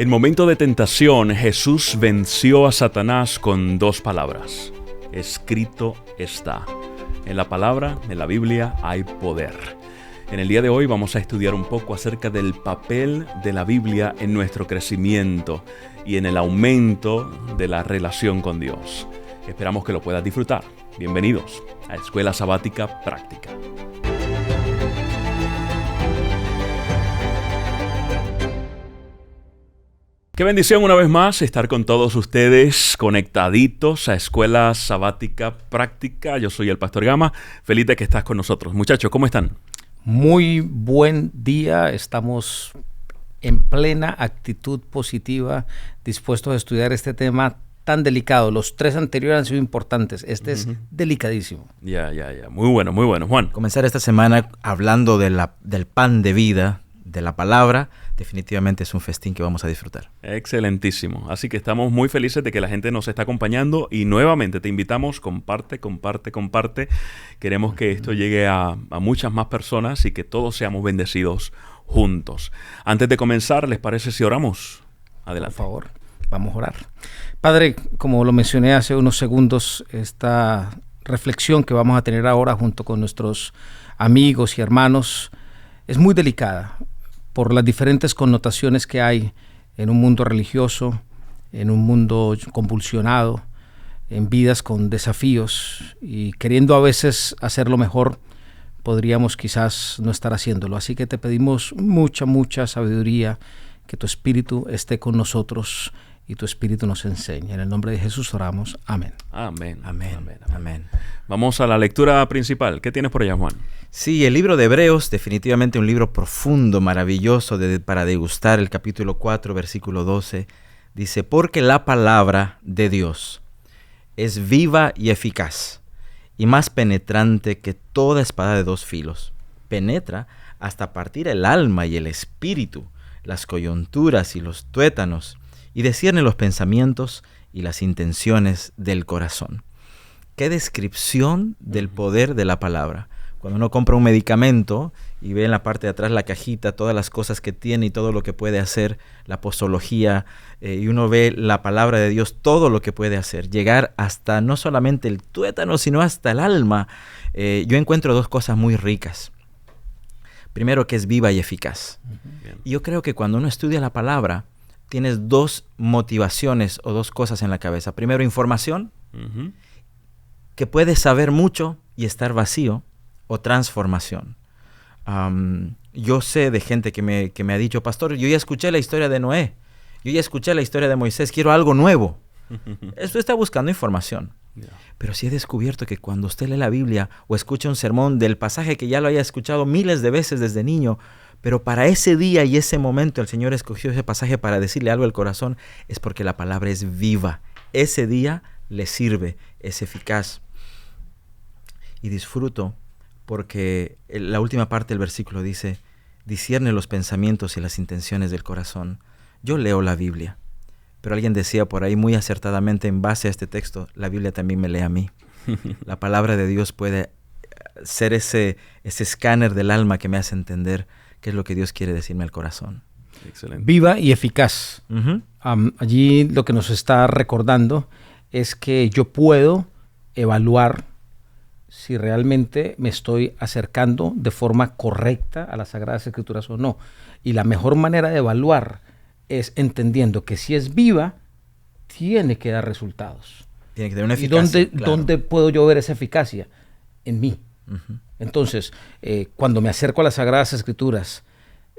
En momento de tentación, Jesús venció a Satanás con dos palabras. Escrito está. En la palabra, en la Biblia, hay poder. En el día de hoy vamos a estudiar un poco acerca del papel de la Biblia en nuestro crecimiento y en el aumento de la relación con Dios. Esperamos que lo puedas disfrutar. Bienvenidos a Escuela Sabática Práctica. Qué bendición una vez más estar con todos ustedes conectaditos a Escuela Sabática Práctica. Yo soy el Pastor Gama. Feliz de que estás con nosotros. Muchachos, ¿cómo están? Muy buen día. Estamos en plena actitud positiva, dispuestos a estudiar este tema tan delicado. Los tres anteriores han sido importantes. Este es delicadísimo. Ya. Muy bueno. Juan. Comenzar esta semana hablando del pan de vida, de la palabra, definitivamente es un festín que vamos a disfrutar. Excelentísimo. Así que estamos muy felices de que la gente nos está acompañando y nuevamente te invitamos, comparte. Queremos que esto llegue a muchas más personas y que todos seamos bendecidos juntos. Antes de comenzar, ¿les parece si oramos? Adelante. Por favor, vamos a orar. Padre, como lo mencioné hace unos segundos, esta reflexión que vamos a tener ahora junto con nuestros amigos y hermanos es muy delicada por las diferentes connotaciones que hay en un mundo religioso, en un mundo convulsionado, en vidas con desafíos y queriendo a veces hacerlo mejor, podríamos quizás no estar haciéndolo. Así que te pedimos mucha sabiduría, que tu Espíritu esté con nosotros y tu Espíritu nos enseñe. En el nombre de Jesús oramos. Amén. Amén. Amén. Vamos a la lectura principal. ¿Qué tienes por allá, Juan? Sí, el libro de Hebreos, definitivamente un libro profundo, maravilloso para degustar. El capítulo 4, versículo 12, dice: porque la palabra de Dios es viva y eficaz, y más penetrante que toda espada de dos filos. Penetra hasta partir el alma y el espíritu, las coyunturas y los tuétanos, y discierne los pensamientos y las intenciones del corazón. ¡Qué descripción del poder de la palabra! Cuando uno compra un medicamento y ve en la parte de atrás la cajita, todas las cosas que tiene y todo lo que puede hacer, la posología, y uno ve la palabra de Dios, todo lo que puede hacer, llegar hasta no solamente el tuétano, sino hasta el alma. Yo encuentro dos cosas muy ricas. Primero, que es viva y eficaz. Y yo creo que cuando uno estudia la palabra, tienes dos motivaciones o dos cosas en la cabeza. Primero, información, que puedes saber mucho y estar vacío, o transformación. Yo sé de gente que me ha dicho: pastor, yo ya escuché la historia de Noé, yo ya escuché la historia de Moisés, quiero algo nuevo. Esto está buscando información. Pero sí he descubierto que cuando usted lee la Biblia o escucha un sermón del pasaje que ya lo haya escuchado miles de veces desde niño, pero para ese día y ese momento el Señor escogió ese pasaje para decirle algo al corazón, es porque la palabra es viva. Ese día le sirve, es eficaz. Y disfruto porque la última parte del versículo dice: discierne los pensamientos y las intenciones del corazón. Yo leo la Biblia, pero alguien decía por ahí muy acertadamente en base a este texto, la Biblia también me lee a mí. La palabra de Dios puede ser ese escáner del alma que me hace entender qué es lo que Dios quiere decirme al corazón. Excelente. Viva y eficaz. Allí lo que nos está recordando es que yo puedo evaluar si realmente me estoy acercando de forma correcta a las Sagradas Escrituras o no. Y la mejor manera de evaluar es entendiendo que si es viva, tiene que dar resultados. Tiene que tener una eficacia. ¿Y dónde puedo yo ver esa eficacia? En mí. Entonces, cuando me acerco a las Sagradas Escrituras,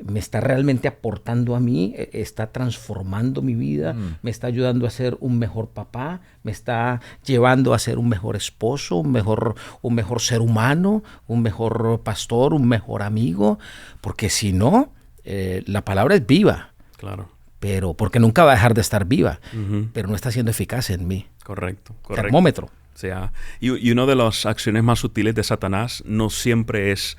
¿me está realmente aportando a mí? ¿Está transformando mi vida? ¿Me está ayudando a ser un mejor papá? ¿Me está llevando a ser un mejor esposo, un mejor ser humano, un mejor pastor, un mejor amigo? Porque si no, la palabra es viva. Claro. Pero porque nunca va a dejar de estar viva, pero no está siendo eficaz en mí. Correcto. Termómetro. O sea, y una de las acciones más sutiles de Satanás no siempre es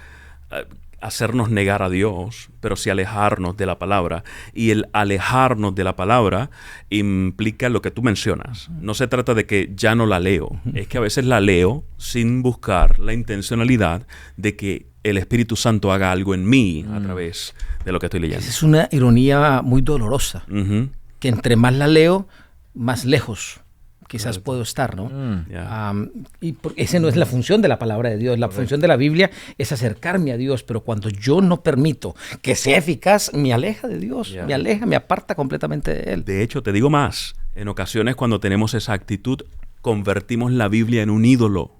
hacernos negar a Dios, pero sí alejarnos de la palabra. Y el alejarnos de la palabra implica lo que tú mencionas. No se trata de que ya no la leo. Es que a veces la leo sin buscar la intencionalidad de que el Espíritu Santo haga algo en mí a través de lo que estoy leyendo. Esa es una ironía muy dolorosa, que entre más la leo, más lejos quizás puedo estar, ¿no? Yeah. Esa no es la función de la palabra de Dios. La función de la Biblia es acercarme a Dios, pero cuando yo no permito que sea eficaz, me aleja de Dios, Yeah. me aparta completamente de Él. De hecho, te digo más, en ocasiones cuando tenemos esa actitud, convertimos la Biblia en un ídolo.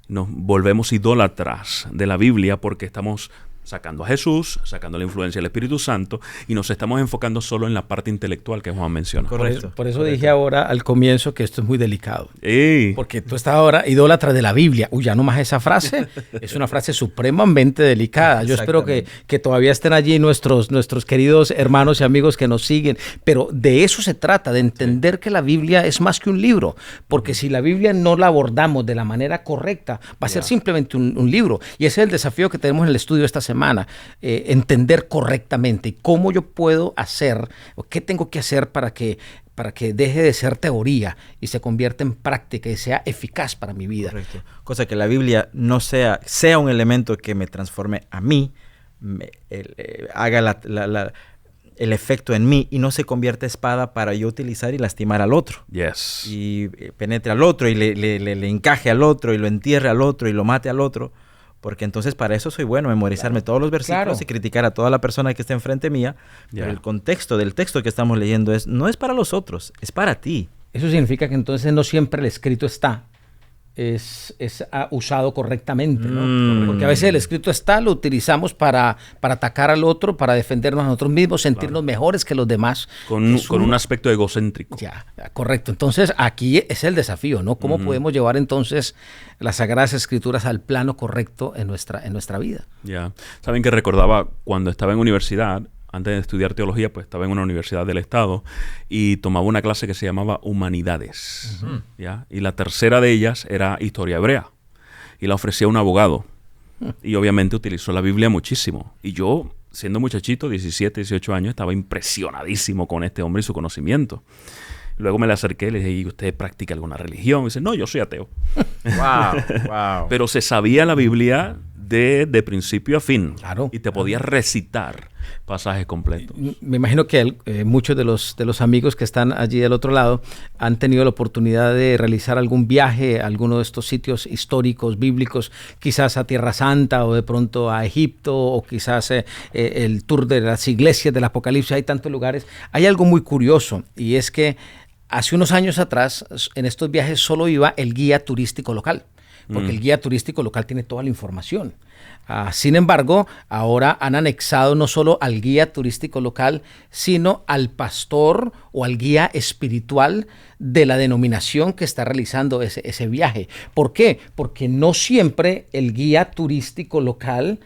Nos volvemos idólatras de la Biblia porque estamos sacando a Jesús, sacando la influencia del Espíritu Santo y nos estamos enfocando solo en la parte intelectual que Juan menciona. Correcto. Por eso dije ahora al comienzo que esto es muy delicado. ¡Ey! Porque tú estás ahora idólatra de la Biblia. Uy, ya no más esa frase. Es una frase supremamente delicada. Yo espero que todavía estén allí nuestros queridos hermanos y amigos que nos siguen. Pero de eso se trata, de entender que la Biblia es más que un libro. Porque si la Biblia no la abordamos de la manera correcta, va a ser simplemente un libro. Y ese es el desafío que tenemos en el estudio esta semana. Entender correctamente cómo yo puedo hacer, o qué tengo que hacer para que deje de ser teoría y se convierta en práctica y sea eficaz para mi vida. Correcto. Cosa que la Biblia no sea un elemento que me transforme a mí, haga el efecto en mí y no se convierta en espada para yo utilizar y lastimar al otro. Yes. Y penetre al otro y le encaje al otro y lo entierre al otro y lo mate al otro. Porque entonces para eso soy bueno, memorizarme todos los versículos y criticar a toda la persona que esté enfrente mía. Pero el contexto del texto que estamos leyendo no es para los otros, es para ti. Eso significa que entonces no siempre el escrito es usado correctamente, ¿no? Porque a veces el escrito lo utilizamos para atacar al otro, para defendernos a nosotros mismos, sentirnos mejores que los demás. Con un aspecto egocéntrico. Ya, correcto. Entonces aquí es el desafío, ¿no? ¿Cómo podemos llevar entonces las Sagradas Escrituras al plano correcto en nuestra vida? Ya. Saben que recordaba cuando estaba en universidad, antes de estudiar teología, pues estaba en una universidad del estado y tomaba una clase que se llamaba Humanidades. ¿Ya? Y la tercera de ellas era Historia Hebrea. Y la ofrecía un abogado. Y obviamente utilizó la Biblia muchísimo. Y yo, siendo muchachito, 17, 18 años, estaba impresionadísimo con este hombre y su conocimiento. Luego me le acerqué y le dije, ¿y usted practica alguna religión? Y dice, no, yo soy ateo. Wow. Pero se sabía la Biblia de principio a fin. Claro. Y te podías recitar pasajes completos. Me imagino que muchos de los amigos que están allí del otro lado han tenido la oportunidad de realizar algún viaje a alguno de estos sitios históricos, bíblicos, quizás a Tierra Santa o de pronto a Egipto o quizás el tour de las iglesias del Apocalipsis. Hay tantos lugares. Hay algo muy curioso y es que hace unos años atrás en estos viajes solo iba el guía turístico local. Porque el guía turístico local tiene toda la información. Sin embargo, ahora han anexado no solo al guía turístico local, sino al pastor o al guía espiritual de la denominación que está realizando ese viaje. ¿Por qué? Porque no siempre el guía turístico local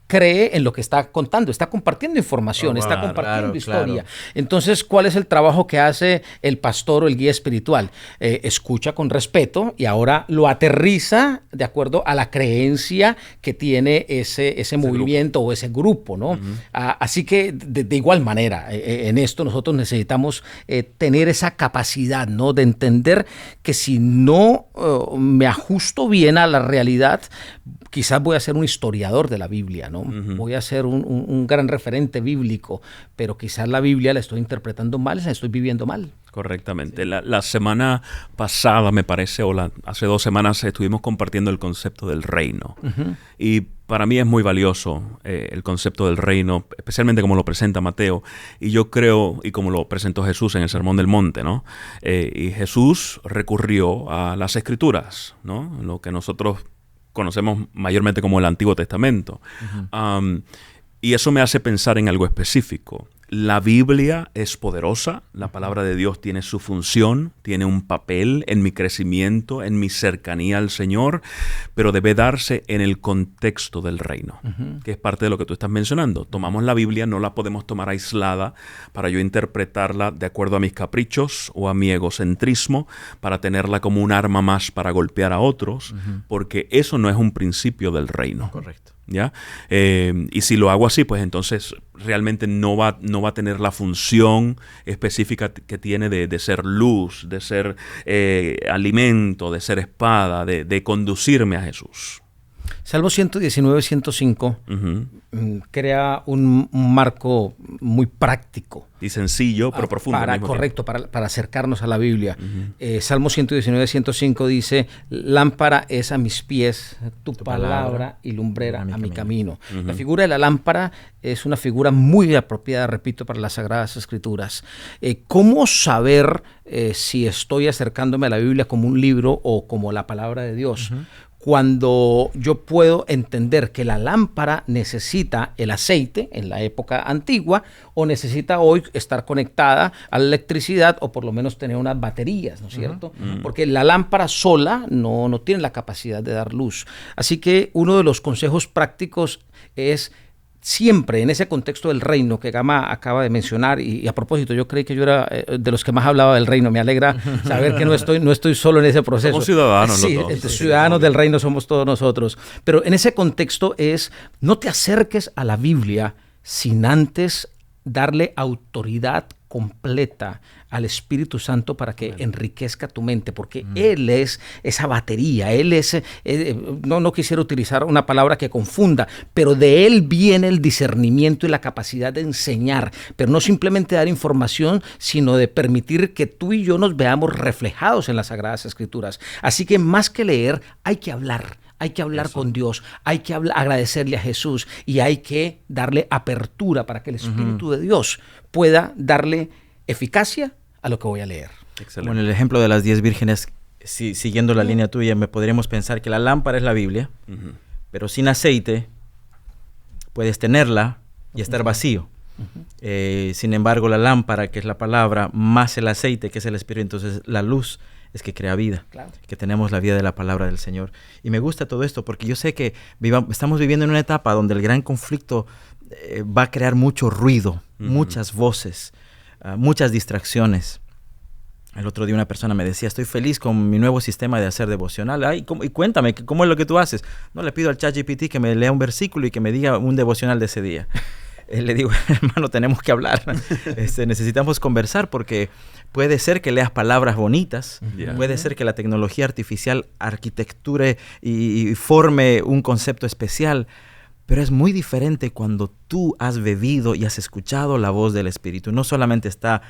cree en lo que está contando, está compartiendo información, está compartiendo historia. Claro. Entonces, ¿cuál es el trabajo que hace el pastor o el guía espiritual? Escucha con respeto y ahora lo aterriza de acuerdo a la creencia que tiene ese movimiento grupo o ese grupo, ¿no? Así que, de igual manera, en esto nosotros necesitamos tener esa capacidad, ¿no? De entender que si no me ajusto bien a la realidad, quizás voy a ser un historiador de la Biblia, ¿no? Voy a ser un gran referente bíblico, pero quizás la Biblia la estoy interpretando mal, la estoy viviendo mal. Correctamente. Sí. La semana pasada, me parece, hace 2 semanas, estuvimos compartiendo el concepto del reino. Y para mí es muy valioso el concepto del reino, especialmente como lo presenta Mateo. Y yo creo, y como lo presentó Jesús en el Sermón del Monte, ¿no? Y Jesús recurrió a las Escrituras, ¿no? Lo que nosotros conocemos mayormente como el Antiguo Testamento. Y eso me hace pensar en algo específico. La Biblia es poderosa, la palabra de Dios tiene su función, tiene un papel en mi crecimiento, en mi cercanía al Señor, pero debe darse en el contexto del reino, que es parte de lo que tú estás mencionando. Tomamos la Biblia, no la podemos tomar aislada para yo interpretarla de acuerdo a mis caprichos o a mi egocentrismo, para tenerla como un arma más para golpear a otros, porque eso no es un principio del reino. Correcto. ¿Ya? Y si lo hago así, pues entonces realmente no va a tener la función específica que tiene de ser luz, de ser alimento, de ser espada, de conducirme a Jesús. Salmo 119, 105 crea un marco muy práctico. Y sencillo, pero profundo. Correcto, para acercarnos a la Biblia. Salmo 119, 105 dice, lámpara es a mis pies tu palabra y lumbrera a mi camino. La figura de la lámpara es una figura muy apropiada, repito, para las Sagradas Escrituras. ¿Cómo saber si estoy acercándome a la Biblia como un libro o como la palabra de Dios? Cuando yo puedo entender que la lámpara necesita el aceite en la época antigua o necesita hoy estar conectada a la electricidad o por lo menos tener unas baterías, ¿no es cierto? Porque la lámpara sola no tiene la capacidad de dar luz. Así que uno de los consejos prácticos es siempre en ese contexto del reino que Gama acaba de mencionar, y a propósito, yo creí que yo era de los que más hablaba del reino. Me alegra saber que no estoy solo en ese proceso. Somos ciudadanos, sí, ciudadanos del reino somos todos nosotros. Pero en ese contexto no te acerques a la Biblia sin antes darle autoridad completa al Espíritu Santo para que enriquezca tu mente, porque Él es esa batería, Él es, no quisiera utilizar una palabra que confunda, pero de Él viene el discernimiento y la capacidad de enseñar, pero no simplemente dar información, sino de permitir que tú y yo nos veamos reflejados en las Sagradas Escrituras. Así que más que leer, hay que hablar. Hay que hablar con Dios, hay que agradecerle a Jesús y hay que darle apertura para que el Espíritu de Dios pueda darle eficacia a lo que voy a leer. Excelente. Bueno, el ejemplo de las 10 vírgenes, siguiendo la línea tuya, podríamos pensar que la lámpara es la Biblia, pero sin aceite puedes tenerla y estar vacío. Sin embargo, la lámpara, que es la palabra, más el aceite, que es el Espíritu, entonces la luz es que crea vida, que tenemos la vida de la palabra del Señor. Y me gusta todo esto porque yo sé que estamos viviendo en una etapa donde el gran conflicto va a crear mucho ruido, muchas voces, muchas distracciones. El otro día una persona me decía, estoy feliz con mi nuevo sistema de hacer devocional. Y cuéntame, ¿cómo es lo que tú haces? No, le pido al ChatGPT que me lea un versículo y que me diga un devocional de ese día. Le digo, hermano, tenemos que hablar. Necesitamos conversar porque puede ser que leas palabras bonitas, puede ser que la tecnología artificial arquitecture y forme un concepto especial, pero es muy diferente cuando tú has bebido y has escuchado la voz del Espíritu. No solamente está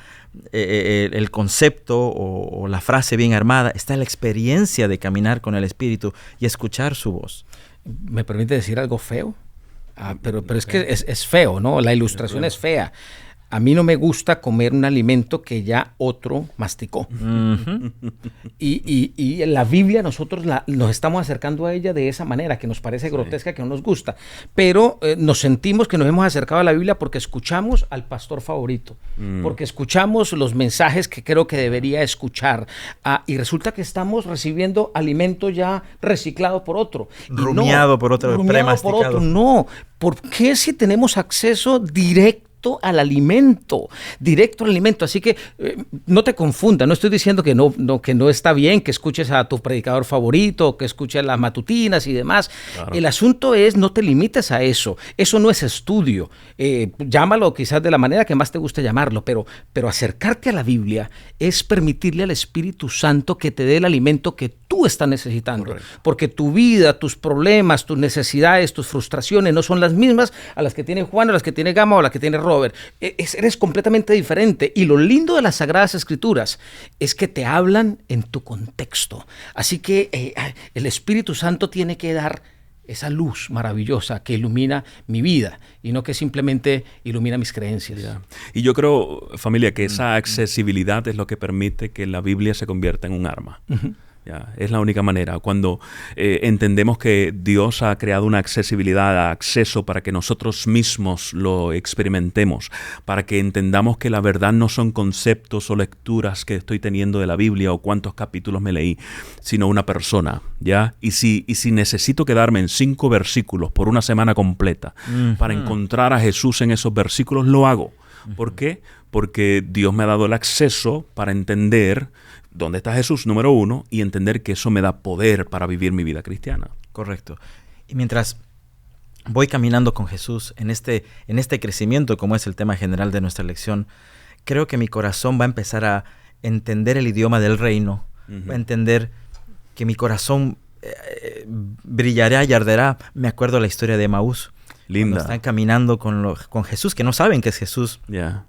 el concepto o la frase bien armada, está la experiencia de caminar con el Espíritu y escuchar su voz. ¿Me permite decir algo feo? Pero es que es feo, ¿no? La ilustración es fea. A mí no me gusta comer un alimento que ya otro masticó. Y en la Biblia nosotros nos estamos acercando a ella de esa manera, que nos parece grotesca, que no nos gusta. Pero nos sentimos que nos hemos acercado a la Biblia porque escuchamos al pastor favorito, porque escuchamos los mensajes que creo que debería escuchar. Y resulta que estamos recibiendo alimento ya reciclado por otro. Rumiado por otro, premasticado. No, ¿por qué si tenemos acceso directo al alimento, Así que no te confundas, no estoy diciendo que no está bien que escuches a tu predicador favorito, que escuches las matutinas y demás. Claro. El asunto es, no te limites a eso no es estudio, llámalo quizás de la manera que más te guste llamarlo, pero acercarte a la Biblia es permitirle al Espíritu Santo que te dé el alimento que tú estás necesitando. Correcto. Porque tu vida, tus problemas, tus necesidades, tus frustraciones no son las mismas a las que tiene Juan, a las que tiene Gama o a las que tiene Robert. Eres completamente diferente. Y lo lindo de las Sagradas Escrituras es que te hablan en tu contexto. Así que el Espíritu Santo tiene que dar esa luz maravillosa que ilumina mi vida y no que simplemente ilumina mis creencias. Y yo creo, familia, que esa accesibilidad es lo que permite que la Biblia se convierta en un arma. Es la única manera. Cuando entendemos que Dios ha creado una accesibilidad, acceso para que nosotros mismos lo experimentemos, para que entendamos que la verdad no son conceptos o lecturas que estoy teniendo de la Biblia o cuántos capítulos me leí, sino una persona, ¿ya? Y si necesito quedarme en 5 versículos por una semana completa para encontrar a Jesús en esos versículos, lo hago. ¿Por qué? Porque Dios me ha dado el acceso para entender dónde está Jesús, número 1, y entender que eso me da poder para vivir mi vida cristiana. Correcto. Y mientras voy caminando con Jesús en este crecimiento, como es el tema general de nuestra lección, creo que mi corazón va a empezar a entender el idioma del reino, va a entender que mi corazón brillará y arderá. Me acuerdo la historia de Emaús. Linda. Cuando están caminando con Jesús, que no saben que es Jesús. Yeah.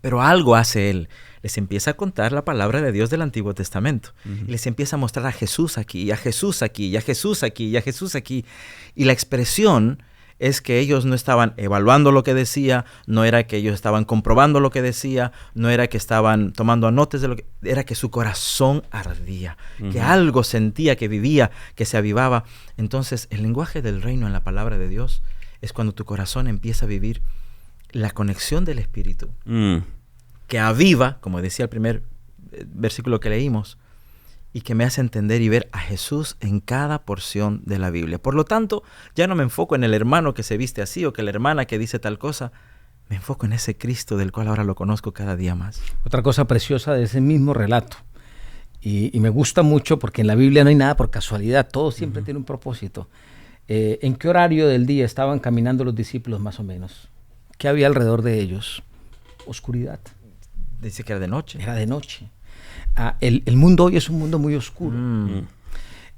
Pero algo hace él. Les empieza a contar la palabra de Dios del Antiguo Testamento. Y les empieza a mostrar a Jesús aquí, y a Jesús aquí, y a Jesús aquí, y a Jesús aquí. Y la expresión es que ellos no estaban evaluando lo que decía, no era que ellos estaban comprobando lo que decía, no era que estaban tomando anotes de lo que... Era que su corazón ardía, que algo sentía, que vivía, que se avivaba. Entonces, el lenguaje del reino en la palabra de Dios es cuando tu corazón empieza a vivir la conexión del Espíritu, que aviva, como decía el primer versículo que leímos, y que me hace entender y ver a Jesús en cada porción de la Biblia. Por lo tanto, ya no me enfoco en el hermano que se viste así o que la hermana que dice tal cosa. Me enfoco en ese Cristo del cual ahora lo conozco cada día más. Otra cosa preciosa de ese mismo relato, y me gusta mucho porque en la Biblia no hay nada por casualidad, todo siempre tiene un propósito. ¿En qué horario del día estaban caminando los discípulos más o menos? ¿Qué había alrededor de ellos? Oscuridad. Dice que era de noche. Era de noche. El mundo hoy es un mundo muy oscuro.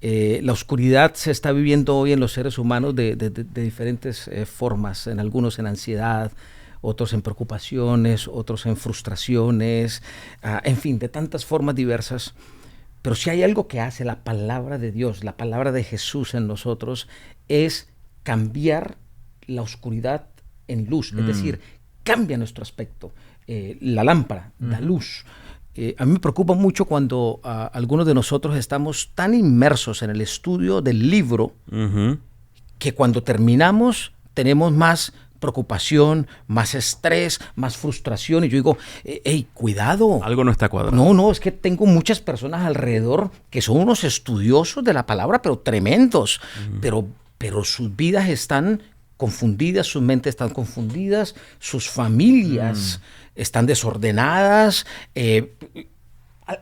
La oscuridad se está viviendo hoy en los seres humanos de diferentes formas, en algunos en ansiedad, otros en preocupaciones, otros en frustraciones, en fin, de tantas formas diversas. Pero si hay algo que hace la palabra de Dios, la palabra de Jesús en nosotros, es cambiar la oscuridad en luz, es decir, cambia nuestro aspecto. La lámpara da luz. A mí me preocupa mucho cuando algunos de nosotros estamos tan inmersos en el estudio del libro que cuando terminamos tenemos más preocupación, más estrés, más frustración. Y yo digo, hey, cuidado. Algo no está cuadrado. No, es que tengo muchas personas alrededor que son unos estudiosos de la palabra, pero tremendos. Pero sus vidas están confundidas, sus mentes están confundidas, sus familias están desordenadas,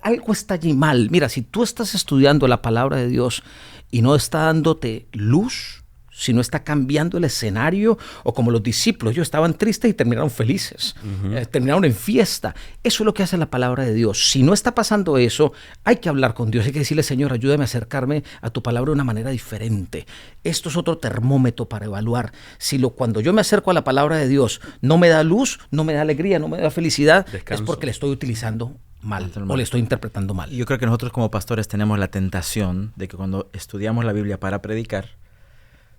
algo está allí mal. Mira, si tú estás estudiando la palabra de Dios y no está dándote luz, si no está cambiando el escenario, o como los discípulos, ellos estaban tristes y terminaron felices, terminaron en fiesta. Eso es lo que hace la palabra de Dios. Si no está pasando eso, hay que hablar con Dios, hay que decirle, Señor, ayúdame a acercarme a tu palabra de una manera diferente. Esto es otro termómetro para evaluar. Si cuando yo me acerco a la palabra de Dios no me da luz, no me da alegría, no me da felicidad, Descanso. Es porque le estoy utilizando mal o le estoy interpretando mal. Yo creo que nosotros como pastores tenemos la tentación de que cuando estudiamos la Biblia para predicar,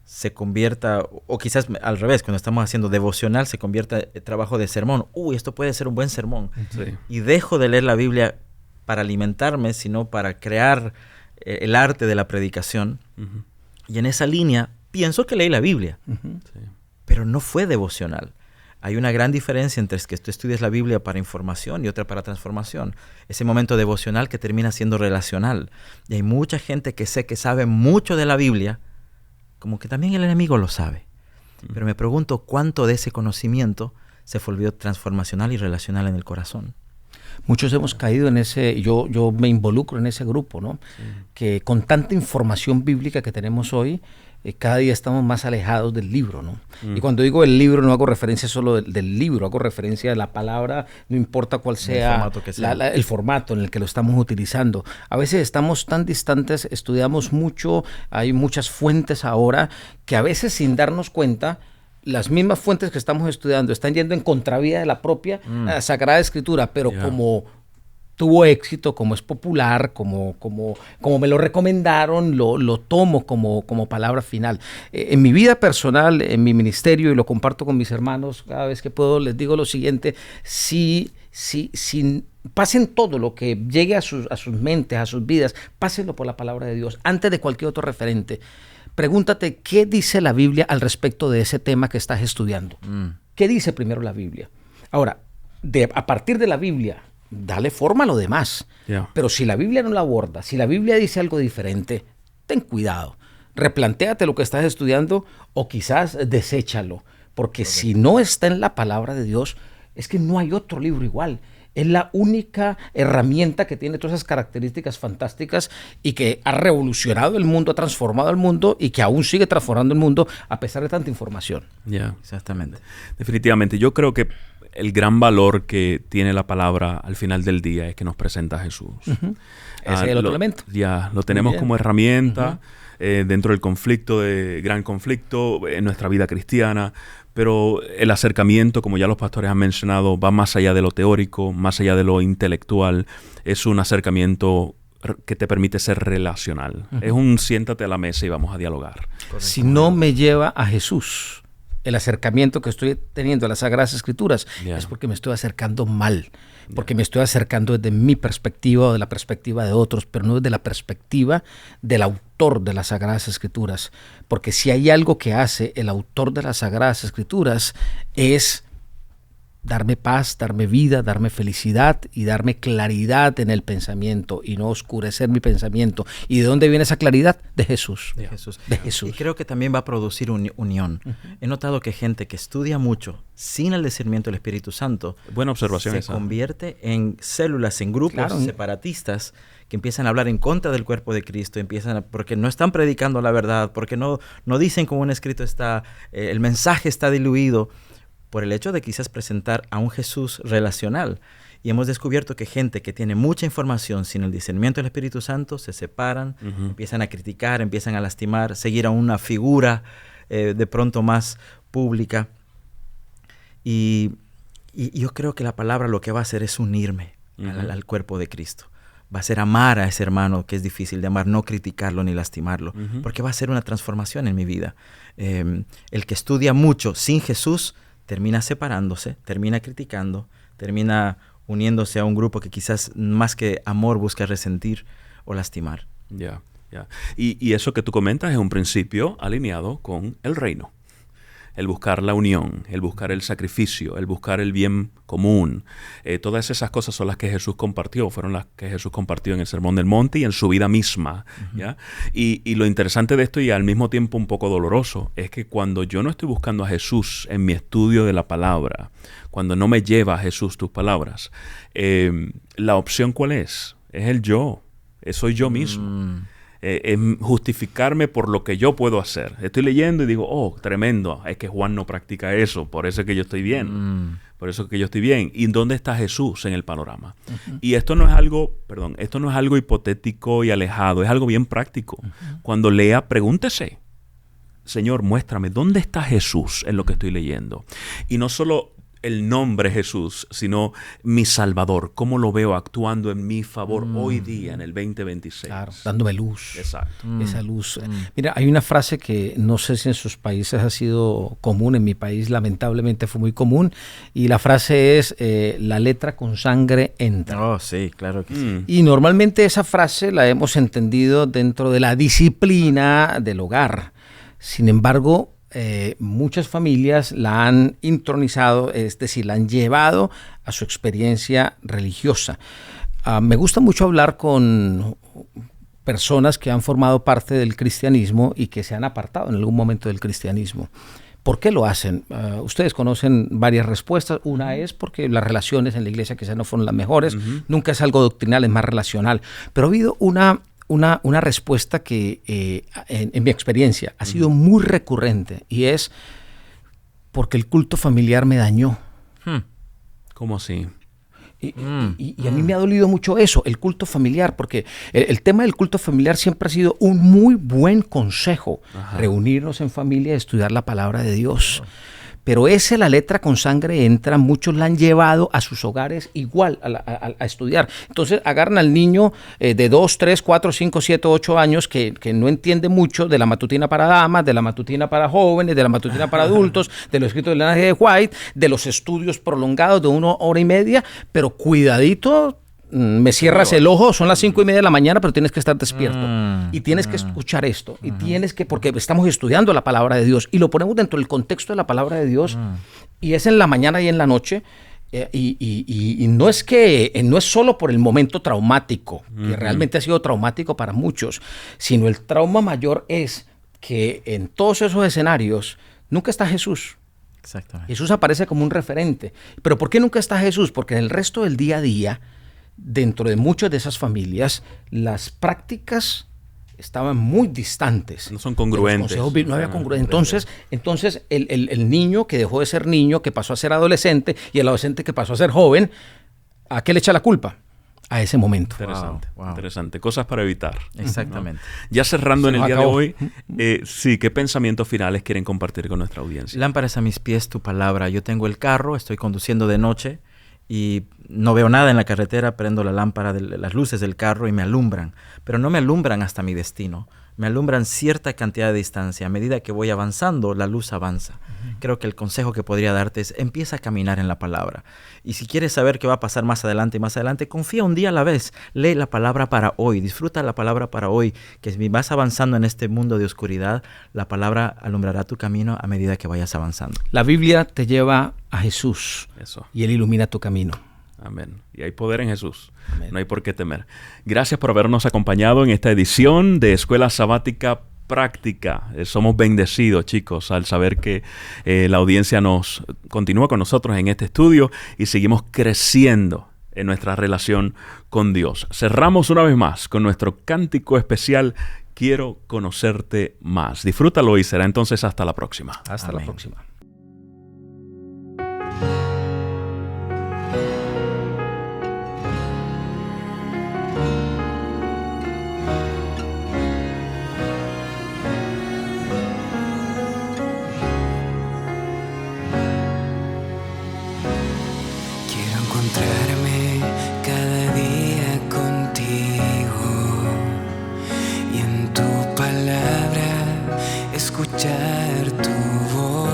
se convierta, o quizás al revés, cuando estamos haciendo devocional, se convierta en trabajo de sermón. Esto puede ser un buen sermón. Sí. Y dejo de leer la Biblia para alimentarme, sino para crear el arte de la predicación. Y en esa línea, pienso que leí la Biblia, Sí. pero no fue devocional. Hay una gran diferencia entre que tú estudias la Biblia para información y otra para transformación. Ese momento devocional que termina siendo relacional. Y hay mucha gente que sé que sabe mucho de la Biblia, como que también el enemigo lo sabe. Pero me pregunto cuánto de ese conocimiento se volvió transformacional y relacional en el corazón. Muchos hemos caído en ese, yo me involucro en ese grupo, ¿no? Que con tanta información bíblica que tenemos hoy, cada día estamos más alejados del libro, ¿no? Y cuando digo el libro, no hago referencia solo del libro, hago referencia a la palabra, no importa cuál sea, el formato que sea. el formato en el que lo estamos utilizando. A veces estamos tan distantes, estudiamos mucho, hay muchas fuentes ahora, que a veces sin darnos cuenta, las mismas fuentes que estamos estudiando están yendo en contravía de la propia Sagrada Escritura, pero como tuvo éxito, como es popular, como me lo recomendaron, lo tomo como palabra final. En mi vida personal, en mi ministerio, y lo comparto con mis hermanos, cada vez que puedo les digo lo siguiente: si pasen todo lo que llegue a sus mentes, a sus vidas, pásenlo por la palabra de Dios, antes de cualquier otro referente. Pregúntate, ¿qué dice la Biblia al respecto de ese tema que estás estudiando? ¿Qué dice primero la Biblia? Ahora, a partir de la Biblia, dale forma a lo demás. Yeah. Pero si la Biblia no la aborda, si la Biblia dice algo diferente, ten cuidado. Replantéate lo que estás estudiando o quizás deséchalo. Porque si no está en la palabra de Dios, es que no hay otro libro igual. Es la única herramienta que tiene todas esas características fantásticas y que ha revolucionado el mundo, ha transformado el mundo y que aún sigue transformando el mundo a pesar de tanta información. Yeah. Exactamente. Definitivamente. Yo creo que el gran valor que tiene la palabra al final del día es que nos presenta a Jesús. Ese es el otro elemento. Ya, lo tenemos como herramienta. dentro del conflicto, de gran conflicto en nuestra vida cristiana, pero el acercamiento, como ya los pastores han mencionado, va más allá de lo teórico, más allá de lo intelectual. Es un acercamiento que te permite ser relacional. Es un siéntate a la mesa y vamos a dialogar. Si no me lleva a Jesús, el acercamiento que estoy teniendo a las Sagradas Escrituras, es porque me estoy acercando mal, porque me estoy acercando desde mi perspectiva o de la perspectiva de otros, pero no desde la perspectiva del autor de las Sagradas Escrituras. Porque si hay algo que hace el autor de las Sagradas Escrituras es darme paz, darme vida, darme felicidad y darme claridad en el pensamiento y no oscurecer mi pensamiento. ¿Y de dónde viene esa claridad? De Jesús. De Jesús. De Jesús. Y creo que también va a producir unión. He notado que gente que estudia mucho sin el discernimiento del Espíritu Santo, buena observación, se convierte en células, en grupos separatistas que empiezan a hablar en contra del cuerpo de Cristo, porque no están predicando la verdad, porque no dicen como un escrito está, el mensaje está diluido, por el hecho de quizás presentar a un Jesús relacional. Y hemos descubierto que gente que tiene mucha información sin el discernimiento del Espíritu Santo se separan, empiezan a criticar, empiezan a lastimar, seguir a una figura de pronto más pública. Y yo creo que la palabra lo que va a hacer es unirme al cuerpo de Cristo. Va a ser amar a ese hermano que es difícil de amar, no criticarlo ni lastimarlo, porque va a ser una transformación en mi vida. El que estudia mucho sin Jesús termina separándose, termina criticando, termina uniéndose a un grupo que quizás más que amor busca resentir o lastimar. Ya. Y eso que tú comentas es un principio alineado con el reino. El buscar la unión, el buscar el sacrificio, el buscar el bien común. Todas esas cosas son las que Jesús compartió, fueron las que Jesús compartió en el Sermón del Monte y en su vida misma. ¿Ya? Y lo interesante de esto, y al mismo tiempo un poco doloroso, es que cuando yo no estoy buscando a Jesús en mi estudio de la palabra, cuando no me lleva a Jesús tus palabras, la opción ¿cuál es? Es el yo, soy yo mismo. Es justificarme por lo que yo puedo hacer. Estoy leyendo y digo, oh, tremendo, es que Juan no practica eso, por eso es que yo estoy bien. Por eso es que yo estoy bien. ¿Y dónde está Jesús en el panorama? Y esto no es algo hipotético y alejado, es algo bien práctico. Cuando lea, pregúntese, Señor, muéstrame, ¿dónde está Jesús en lo que estoy leyendo? Y no solo el nombre Jesús, sino mi Salvador, cómo lo veo actuando en mi favor hoy día, en el 2026. Claro, dándome luz. Exacto. Esa luz. Mira, hay una frase que no sé si en sus países ha sido común, en mi país lamentablemente fue muy común, y la frase es, la letra con sangre entra. Oh, sí, claro que sí. Y normalmente esa frase la hemos entendido dentro de la disciplina del hogar. Sin embargo, muchas familias la han intronizado, es decir, la han llevado a su experiencia religiosa. Me gusta mucho hablar con personas que han formado parte del cristianismo y que se han apartado en algún momento del cristianismo. ¿Por qué lo hacen? Ustedes conocen varias respuestas. Una es porque las relaciones en la iglesia quizás no fueron las mejores. Nunca es algo doctrinal, es más relacional. Pero ha habido una respuesta que en mi experiencia ha sido muy recurrente, y es porque el culto familiar me dañó. ¿Cómo así? Y a mí me ha dolido mucho eso, el culto familiar, porque el tema del culto familiar siempre ha sido un muy buen consejo. Reunirnos en familia y estudiar la palabra de Dios. Pero la letra con sangre entra, muchos la han llevado a sus hogares igual a estudiar. Entonces agarran al niño de 2, 3, 4, 5, 7, 8 años que no entiende mucho de la matutina para damas, de la matutina para jóvenes, de la matutina para adultos, de los escritos de Ellen G. White, de los estudios prolongados de 1 hora y media, pero cuidadito, me cierras el ojo, son las 5:30 de la mañana, pero tienes que estar despierto y tienes que escuchar esto y tienes que, porque estamos estudiando la palabra de Dios y lo ponemos dentro del contexto de la palabra de Dios y es en la mañana y en la noche. Y no es solo por el momento traumático, que realmente ha sido traumático para muchos, sino el trauma mayor es que en todos esos escenarios nunca está Jesús. Exactamente. Jesús aparece como un referente. ¿Pero por qué nunca está Jesús? Porque en el resto del día a día, dentro de muchas de esas familias, las prácticas estaban muy distantes. No son congruentes. No había congruencia. Entonces el niño que dejó de ser niño, que pasó a ser adolescente, y el adolescente que pasó a ser joven, ¿a qué le echa la culpa? a ese momento. Interesante, Wow. interesante. Cosas para evitar. Exactamente. Ya cerrando en el nos día de acabó. hoy, sí, ¿qué pensamientos finales quieren compartir con nuestra audiencia? Lámparas a mis pies tu palabra. Yo tengo el carro, estoy conduciendo de noche y no veo nada en la carretera, prendo la lámpara de las luces del carro y me alumbran, pero no me alumbran hasta mi destino, me alumbran cierta cantidad de distancia. A medida que voy avanzando, la luz avanza. Creo que el consejo que podría darte es empieza a caminar en la palabra. Y si quieres saber qué va a pasar más adelante, confía un día a la vez. Lee la palabra para hoy, disfruta la palabra para hoy, que si vas avanzando en este mundo de oscuridad, la palabra alumbrará tu camino a medida que vayas avanzando. La Biblia te lleva a Jesús Eso. y Él ilumina tu camino. Amén. Y hay poder en Jesús. Amén. No hay por qué temer. Gracias por habernos acompañado en esta edición de Escuela Sabática Práctica. Somos bendecidos, chicos, al saber que la audiencia nos continúa con nosotros en este estudio y seguimos creciendo en nuestra relación con Dios. Cerramos una vez más con nuestro cántico especial, Quiero conocerte más. Disfrútalo y será entonces hasta la próxima. Hasta la Amén. próxima. Quiero encontrarme cada día contigo y en tu palabra escuchar tu voz.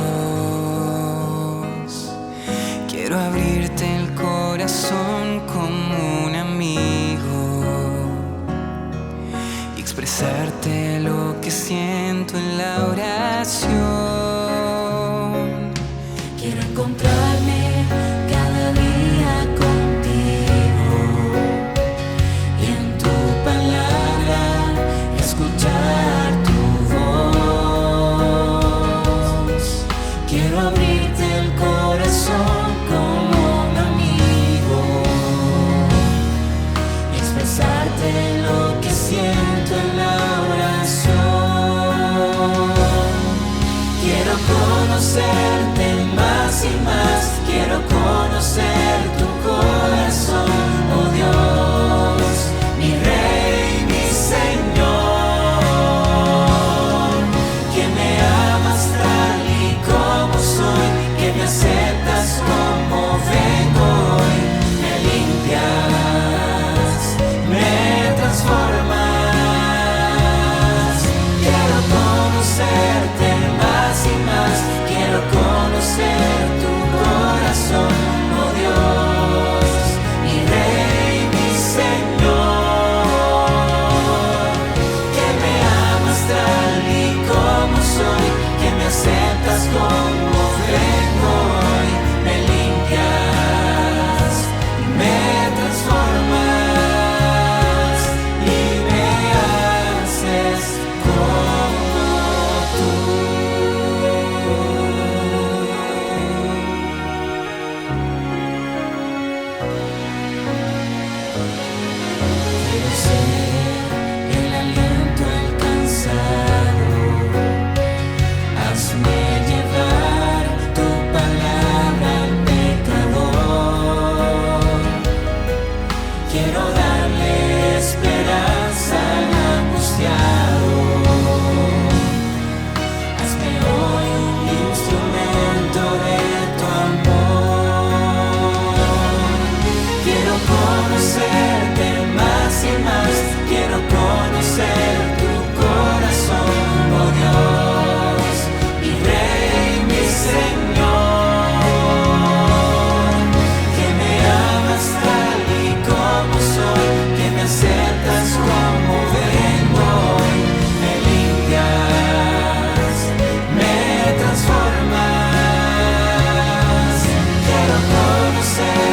Quiero abrirte el corazón como un amigo y expresarte lo que siento en la oración. Quiero encontrarme cada día contigo y en tu palabra escuchar tu voz. Quiero abrirte el corazón como un amigo y expresarte lo que siento en la oración. Quiero conocerte más y más, quiero conocer tu corazón, oh Dios, mi Rey, mi Señor, que me amas tal y como soy, que me aceptas como vengo hoy, me limpias, me transformas. Quiero conocerte más y más, quiero conocer tu corazón, oh Dios, mi Rey, mi Señor, que me amas tal y como soy, que me aceptas como vengo hoy, me limpias, me transformas y me haces como tú. Quiero ser el aliento, el cansado. Hazme llevar tu palabra al pecador. Quiero darle esperanza al angustiado. Hazme hoy un instrumento de tu amor. Quiero conocerte más y más, quiero conocer tu corazón, oh Dios, mi Rey, mi Señor, que me amas tal y como soy, que me aceptas como vengo hoy, me limpias, me transformas. Quiero conocer